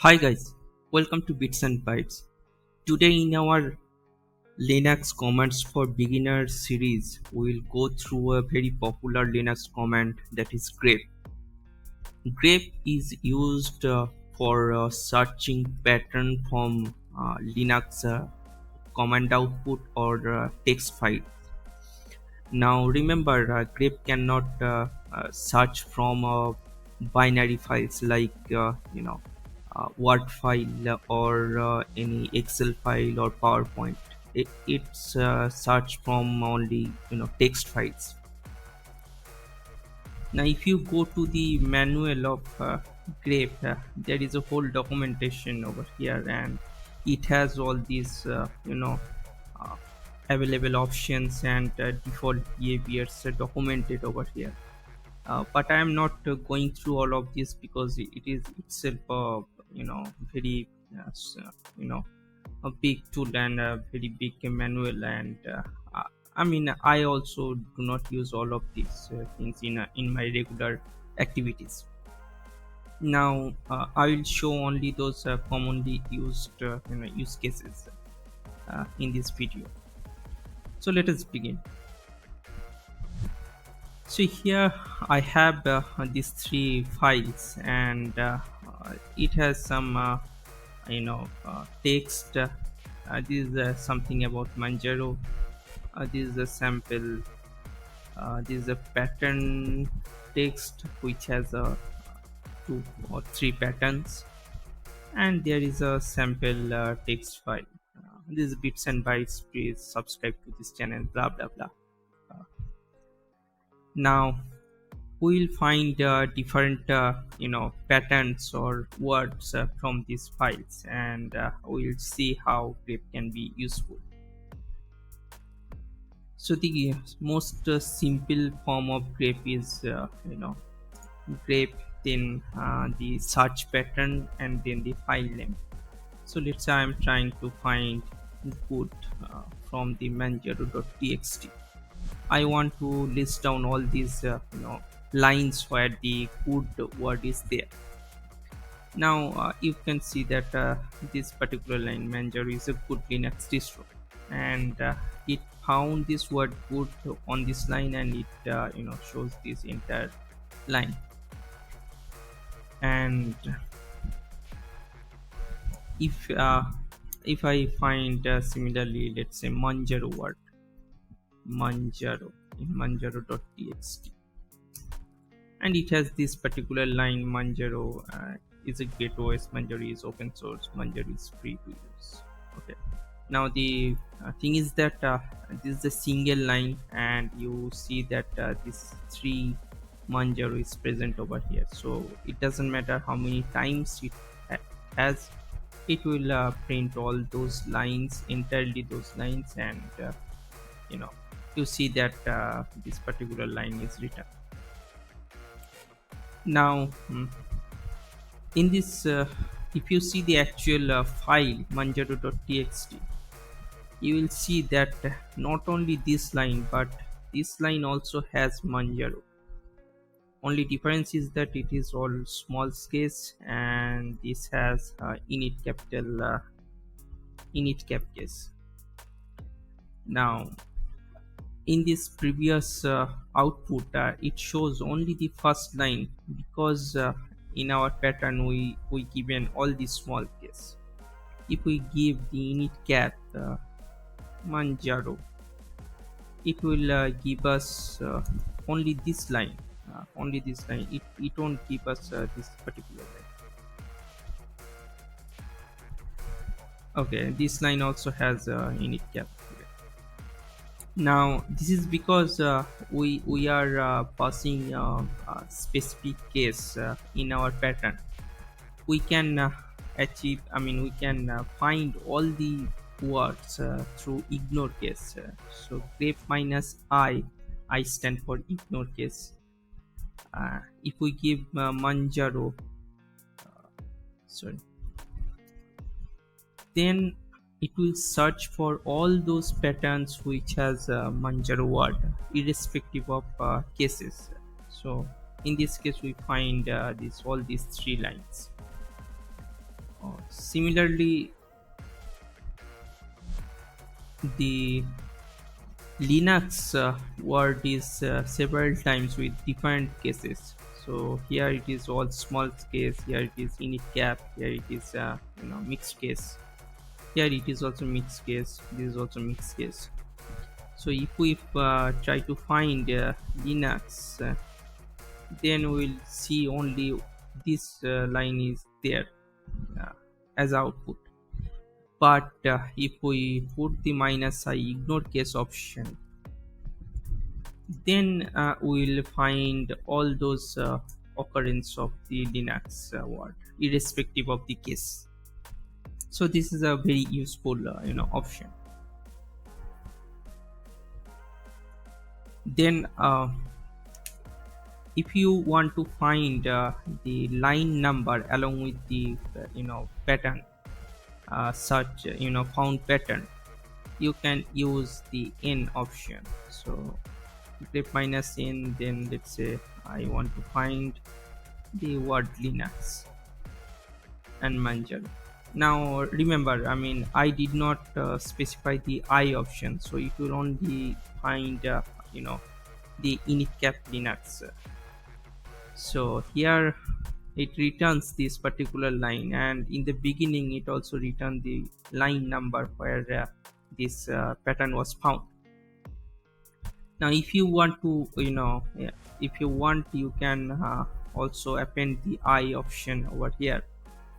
Hi guys, welcome to Bits and Bytes. Today in our Linux commands for beginners series, we will go through a very popular Linux command that is grep. Grep is used for searching pattern from Linux command output or text file. Now remember, grep cannot search from binary files like Word file or any Excel file or PowerPoint. It's search from only text files. Now, if you go to the manual of grep, there is a whole documentation over here, and it has all these uh, available options and default behaviors documented over here. But I am not going through all of this because it is itself very uh, s- uh, you know a big tool and a very big manual, and I mean I also do not use all of these things in my regular activities. Now I will show only those commonly used use cases in this video. So let us begin. So here I have these three files, and it has some text. This is something about Manjaro. This is a sample. This is a pattern text which has two or three patterns, and there is a sample text file. This is bits and bytes. Please subscribe to this channel. Blah blah blah. Now we'll find different patterns or words from these files, and we'll see how grep can be useful. So the most simple form of grep is grep, then the search pattern, and then the file name. So let's say I'm trying to find good from the manjaro.txt. I want to list down all these lines where the good word is there. Now you can see that this particular line Manjaro is a good Linux distro, and it found this word good on this line, and it shows this entire line. And if uh, if I find similarly, let's say Manjaro word, Manjaro in manjaro.txt, and it has this particular line: Manjaro is a great OS, Manjaro is open source, Manjaro is free to use. Okay. Now the thing is that this is a single line, and you see that this three Manjaro is present over here. So it doesn't matter how many times it has, it will print all those lines, entirely those lines, and you know you see that this particular line is written. Now in this if you see the actual file manjaro.txt, you will see that not only this line but this line also has Manjaro. Only difference is that it is all small case, and this has init cap case. Now in this previous output, it shows only the first line because in our pattern we given all the small case. If we give the init cap Manjaro, it will give us only this line, it won't give us this particular line. Okay, this line also has init cap. Now this is because we are passing a specific case in our pattern. We can we can find all the words through ignore case. So grep minus I stand for ignore case. If we give Manjaro, sorry, then it will search for all those patterns which has Manjaro word, irrespective of cases. So in this case we find all these three lines. Similarly, the Linux word is several times with different cases. So here it is all small case, here it is init cap, here it is mixed case. Here it is also mixed case. This is also mixed case. So if we try to find Linux, then we'll see only this line is there uh, as output. But if we put the minus I ignore case option, then we'll find all those occurrence of the Linux word, irrespective of the case. So this is a very useful option. Then if you want to find the line number along with the pattern, such found pattern, you can use the n option. So grep minus n, then let's say I want to find the word Linux and Manjaro. Now remember, I mean, I did not specify the I option, so it will only find you know the init cap Linux. So here it returns this particular line, and in the beginning it also returned the line number where this pattern was found. Now if you want to if you want, you can also append the I option over here.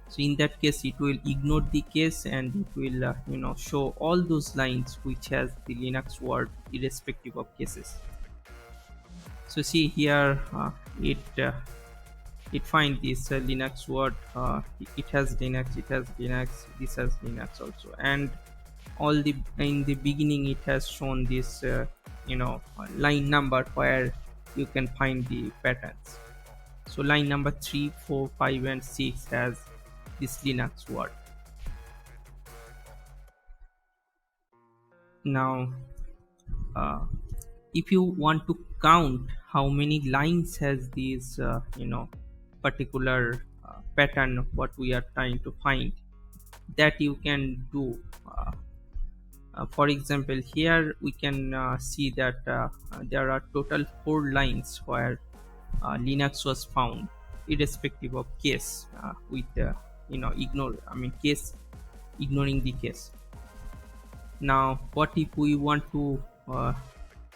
So in that case it will ignore the case, and it will show all those lines which has the Linux word irrespective of cases. So see here, it find this Linux word, it has Linux, it has Linux, this has Linux also, and all the in the beginning it has shown this line number where you can find the patterns. So line number 3, 4, 5 and 6 has this Linux word. Now if you want to count how many lines has these particular pattern what we are trying to find, that you can do. For example, here we can see that there are total 4 lines where Linux was found irrespective of case, with ignore, I mean, case, ignoring the case. Now what if we want to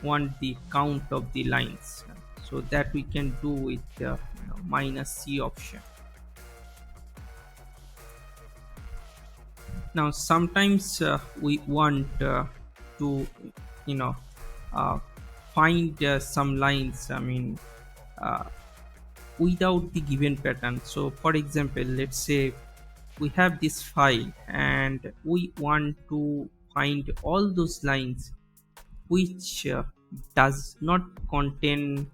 want the count of the lines? So that we can do with minus C option. Now sometimes we want to you know uh, find some lines, I mean, uh, without the given pattern. So for example, let's say we have this file and we want to find all those lines which does not contain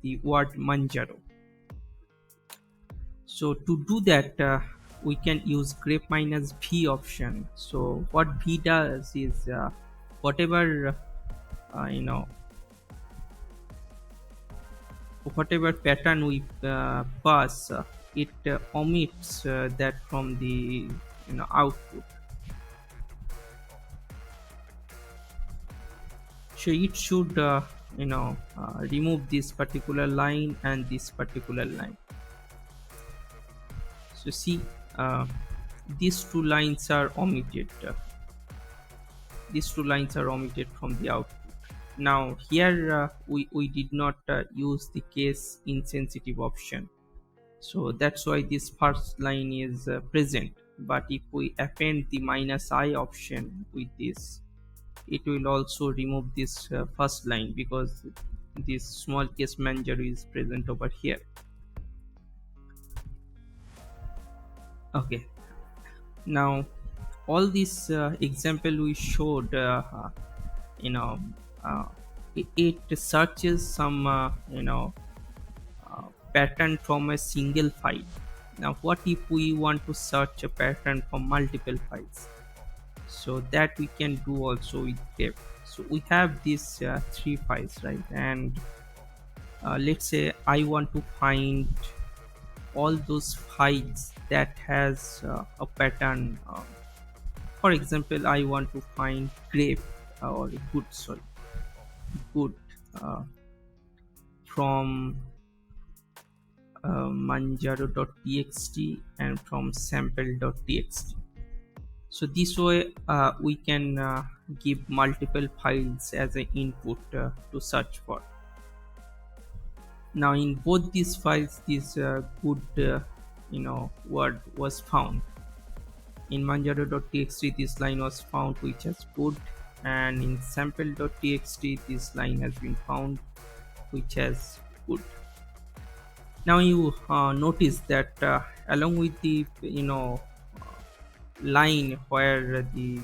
the word Manjaro. So to do that, we can use grep minus v option. So what v does is whatever uh, you know whatever pattern we pass, it omits that from the output. So it should remove this particular line and this particular line. So see, these two lines are omitted. These two lines are omitted from the output. Now here we did not use the case insensitive option, so that's why this first line is present. But if we append the minus I option with this, it will also remove this first line, because this small case Manjaro is present over here. Okay, now all this example we showed, you know uh, it searches some pattern from a single file. Now what if we want to search a pattern from multiple files? So that we can do also with grep. So we have these 3 files, right? And let's say I want to find all those files that has a pattern. For example, I want to find grep or good, sorry, good uh, from manjaro.txt and from sample.txt. So this way we can give multiple files as an input to search for. Now in both these files, this good word was found. In manjaro.txt, this line was found which has good, and in sample.txt, this line has been found which has good. Now you notice that along with the line where the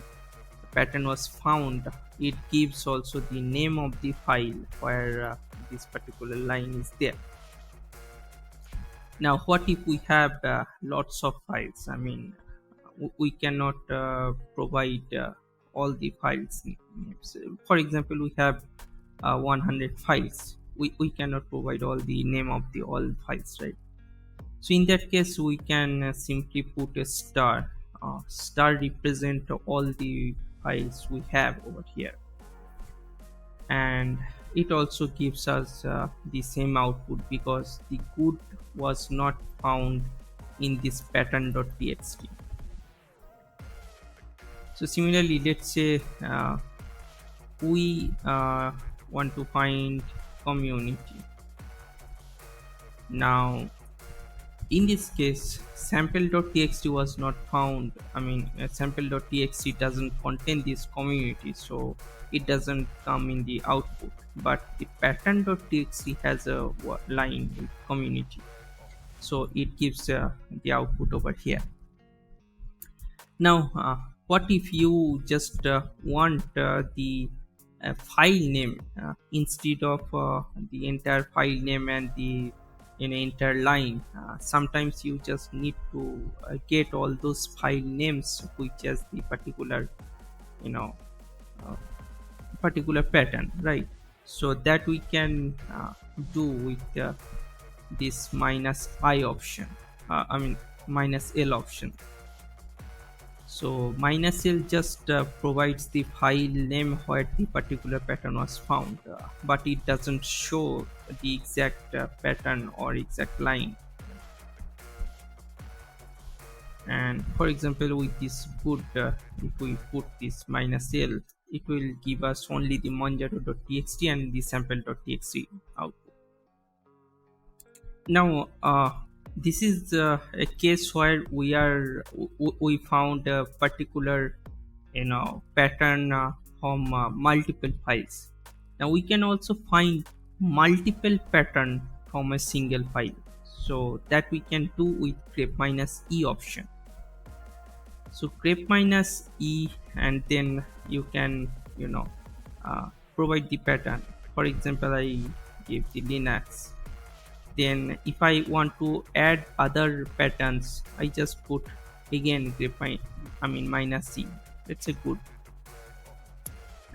pattern was found, it gives also the name of the file where this particular line is there. Now what if we have lots of files? I mean, we cannot provide all the files names. For example, we have 100 files. We cannot provide all the name of the all files, right? So in that case, we can simply put a star. Star represent all the files we have over here, and it also gives us the same output because the good was not found in this pattern.txt. So similarly, let's say we want to find community. Now in this case, sample.txt was not found. I mean, sample.txt doesn't contain this community, so it doesn't come in the output. But the pattern.txt has a line with community, so it gives the output over here. Now what if you just want the file name instead of the entire file name and the entire line? Sometimes you just need to get all those file names which has the particular you know uh, particular pattern, right? So that we can do with this minus I option, I mean minus L option. So minus L just provides the file name where the particular pattern was found, but it doesn't show the exact pattern or exact line. And for example, with this good, if we put this minus L, it will give us only the manjaro.txt and the sample.txt output. Now this is a case where we found a particular pattern from multiple files. Now we can also find multiple pattern from a single file, so that we can do with grep minus E option. So grep minus E, and then you can provide the pattern. For example, I give the Linux. Then if I want to add other patterns, I just put again grep minus C. Let's say good,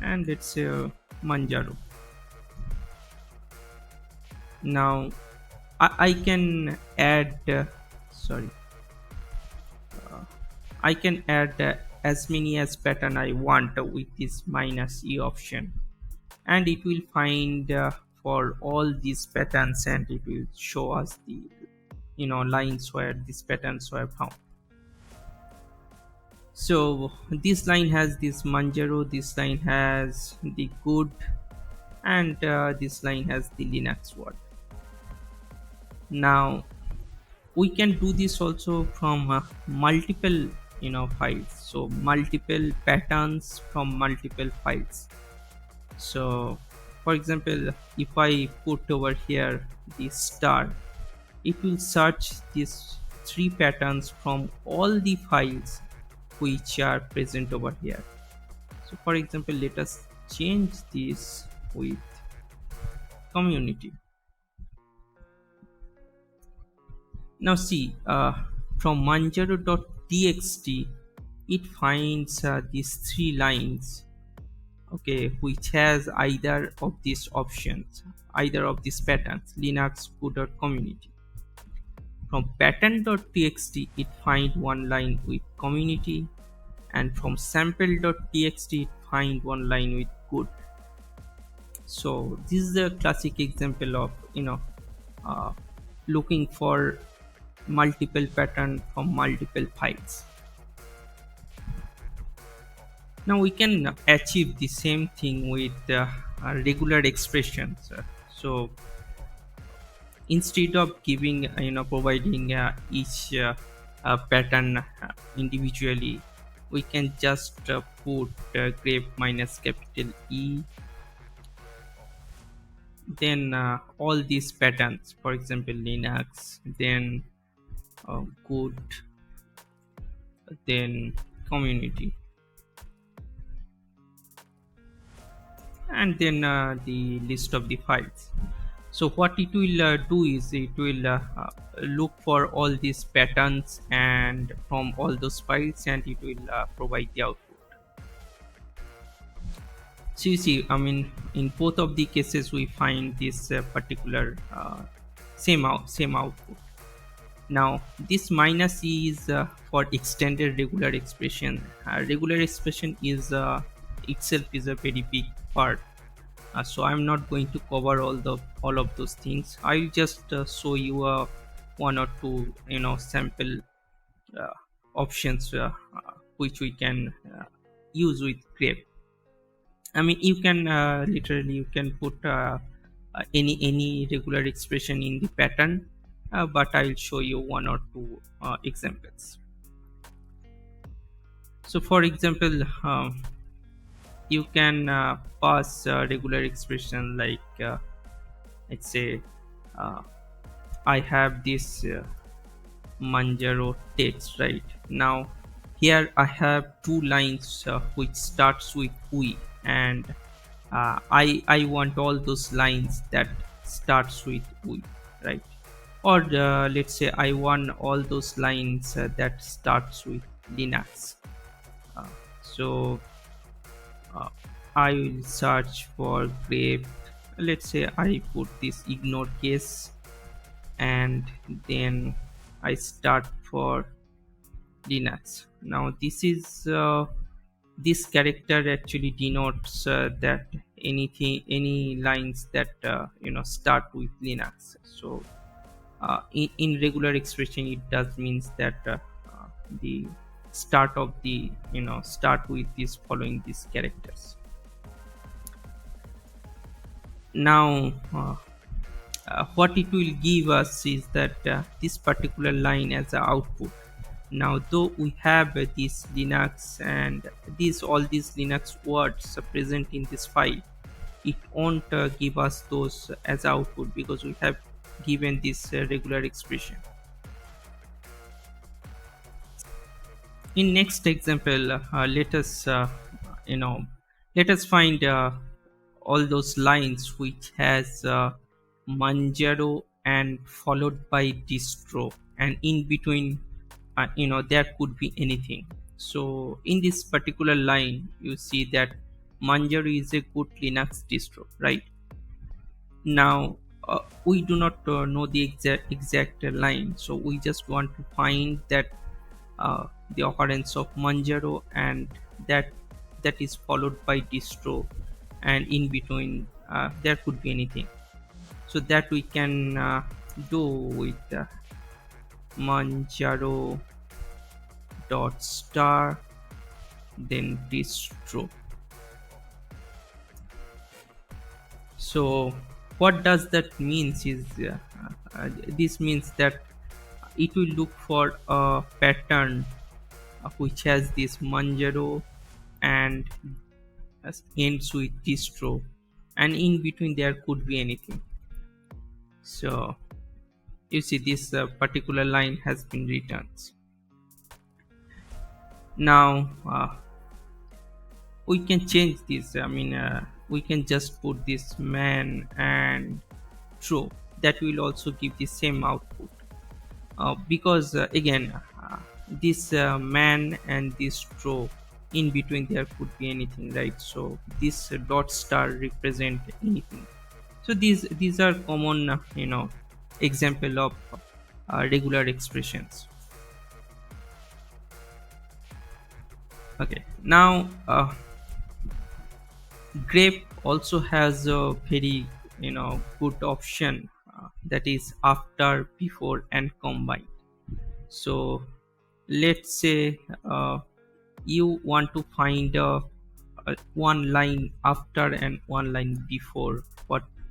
and let's say Manjaro. Now I can add I can add as many as pattern I want with this minus E option, and it will find for all these patterns, and it will show us the lines where these patterns were found. So this line has this Manjaro, this line has the good, and this line has the Linux word. Now we can do this also from multiple files, so multiple patterns from multiple files. So for example, if I put over here the star, it will search these three patterns from all the files which are present over here. So for example, let us change this with community. Now see, from manjaro.txt, it finds these three lines, okay, which has either of these options, either of these patterns, Linux, good, or community. From pattern.txt it find one line with community, and from sample.txt it find one line with good. So this is a classic example of uh, looking for multiple pattern from multiple files. Now we can achieve the same thing with regular expressions. So instead of giving providing each pattern individually, we can just put grep minus capital E, then all these patterns, for example Linux, then good, then community, and then the list of the files. So what it will do is it will look for all these patterns and from all those files, and it will provide the output. So you see, I mean, in both of the cases we find this particular same output. Now this minus e is for extended regular expression. Regular expression is itself is a very big part, so I'm not going to cover all of those things. I'll just show you one or two sample uh, options which we can use with grep. I mean, you can literally you can put any regular expression in the pattern, but I'll show you one or two examples. So for example, you can pass regular expression like let's say uh, I have this Manjaro text right now. Here I have two lines which starts with we, and I want all those lines that starts with we, right? Or let's say I want all those lines that starts with Linux. Uh, so uh, I will search for grep. Let's say I put this ignore case, and then I start for Linux. Now this character actually denotes that any lines that start with Linux. So in regular expression it does means that the start of the start with these following these characters. Now what it will give us is that this particular line as an output. Now though we have this Linux and all these Linux words are present in this file, it won't give us those as output because we have given this regular expression. In next example, you know let us find all those lines which has Manjaro and followed by distro, and in between there could be anything. So in this particular line you see that Manjaro is a good Linux distro, right? Now we do not know the exact line, so we just want to find that the occurrence of Manjaro, and that is followed by distro, and in between there could be anything. So that we can do with Manjaro dot star then distro. So what does that means is this means that it will look for a pattern which has this Manjaro and ends with distro, and in between there could be anything. So you see this particular line has been returned. Now we can change this. I mean, we can just put this man and true. That will also give the same output because again this man and this true, in between there could be anything, right? So this dot star represent anything. So these are common example of regular expressions. Okay, now grep also has a very good option, that is after, before and combine. So let's say you want to find one line after and one line before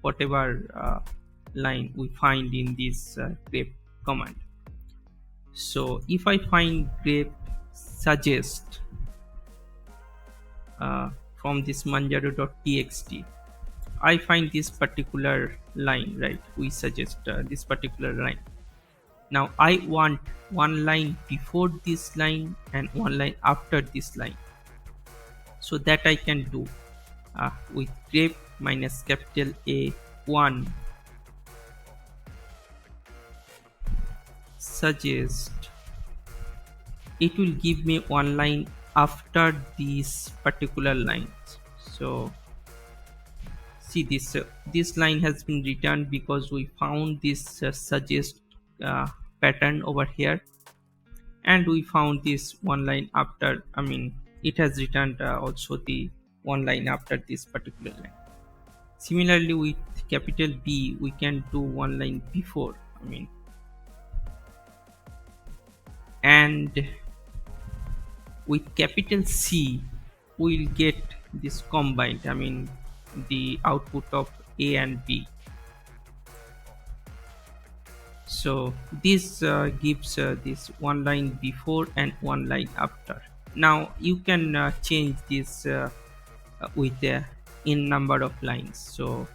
whatever line we find in this grep command. So if I find grep suggest from this manjaro.txt, I find this particular line, right? We suggest this particular line. Now I want one line before this line and one line after this line. So that I can do with grep minus capital A 1 suggest, it will give me one line after these particular lines. So see this line has been returned because we found this suggest pattern over here, and we found this one line after. I mean, it has returned also the one line after this particular line. Similarly with capital B, we can do one line before, I mean, and with capital C we'll get this combined, I mean the output of A and B. So this gives this one line before and one line after. Now you can change this with in number of lines. So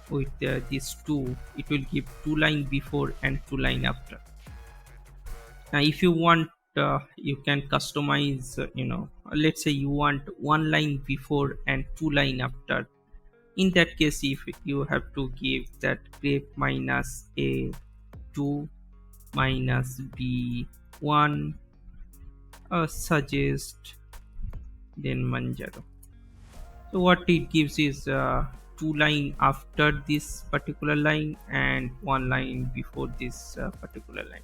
with these two, it will give two line before and two line after. Now if you want, you can customize, let's say you want one line before and two line after. In that case, if you have to give that grep minus A 2 minus B 1 suggest, then Manjaro. So what it gives is two line after this particular line and one line before this particular line.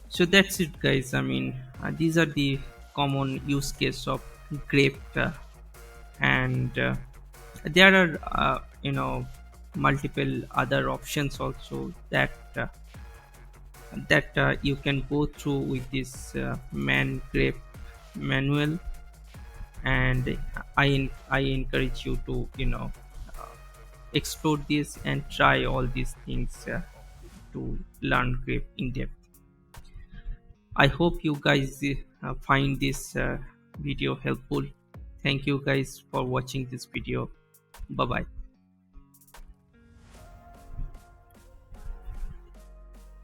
So that's it, guys. I mean, these are the common use case of grep, and there are multiple other options also that you can go through with this man grep manual, and I encourage you to explore this and try all these things to learn grep in depth. I hope you guys find this video helpful. Thank you guys for watching this video. Bye bye.